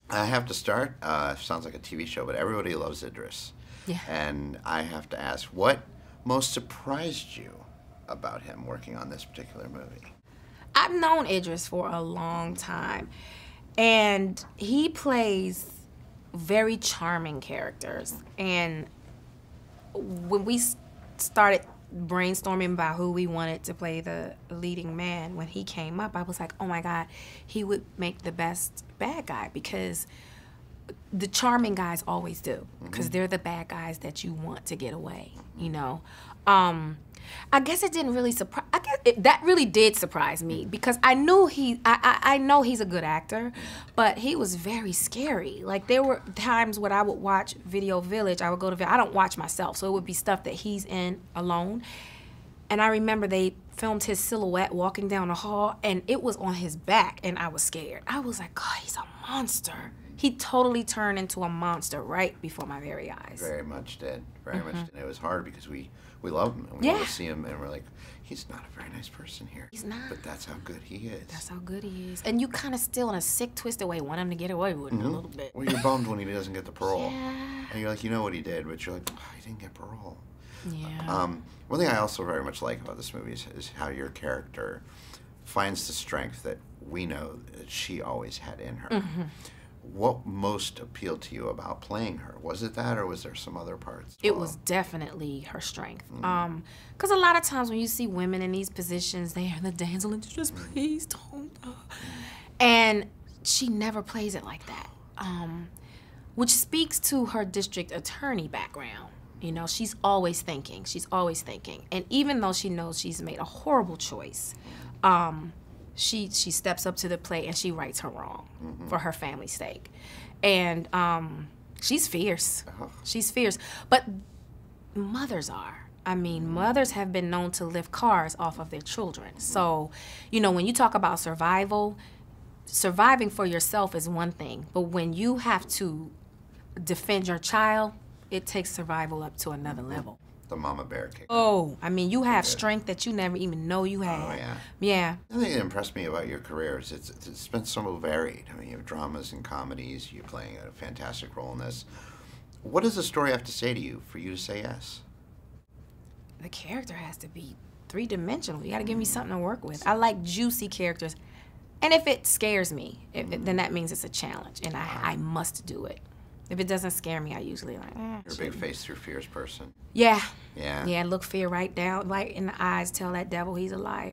I have to start. Sounds like a TV show, but everybody loves Idris. Yeah. And I have to ask, what most surprised you about him working on this particular movie? I've known Idris for a long time, and he plays very charming characters. And when we started brainstorming about who we wanted to play the leading man, when he came up, I was like, oh my God, he would make the best bad guy, because the charming guys always do, because they're the bad guys that you want to get away, you know. I guess it didn't really surprise. That really did surprise me, because I knew I know he's a good actor, but he was very scary. Like, there were times when I would watch Video Village. I would go to I don't watch myself, so it would be stuff that he's in alone. And I remember they filmed his silhouette walking down the hall, and it was on his back, and I was scared. I was like, God, he's a monster. He totally turned into a monster right before my very eyes. Very much did. Very much did. It was hard because we love him, and we want to see him, and we're like, he's not a very nice person here. He's not. But that's how good he is. That's how good he is. And you kind of still, in a sick, twisted way, want him to get away with it a little bit. Well, you're bummed when he doesn't get the parole. Yeah. And you're like, you know what he did, but you're like, oh, he didn't get parole. Yeah. One thing I also very much like about this movie is how your character finds the strength that we know that she always had in her. What most appealed to you about playing her? Was it that, or was there some other parts? It was definitely her strength. Because a lot of times when you see women in these positions, they are the damsel in distress, please don't. And she never plays it like that, which speaks to her district attorney background. You know, she's always thinking. She's always thinking. And even though she knows she's made a horrible choice, she steps up to the plate and she rights her wrong for her family's sake. And she's fierce. She's fierce. But mothers are. I mean, mothers have been known to lift cars off of their children. So, you know, when you talk about survival, surviving for yourself is one thing. But when you have to defend your child, it takes survival up to another level. The mama bear kick. Oh, I mean, you have strength that you never even know you had. Oh, yeah. Yeah. The thing that impressed me about your career is it's been so varied. I mean, you have dramas and comedies. You're playing a fantastic role in this. What does the story have to say to you for you to say yes? The character has to be three-dimensional. You got to give me something to work with. I like juicy characters. And if it scares me, then that means it's a challenge, and I must do it. If it doesn't scare me, I usually like, You're a big face through fears person. Yeah. Yeah. Yeah, look fear right in the eyes, tell that devil he's a liar.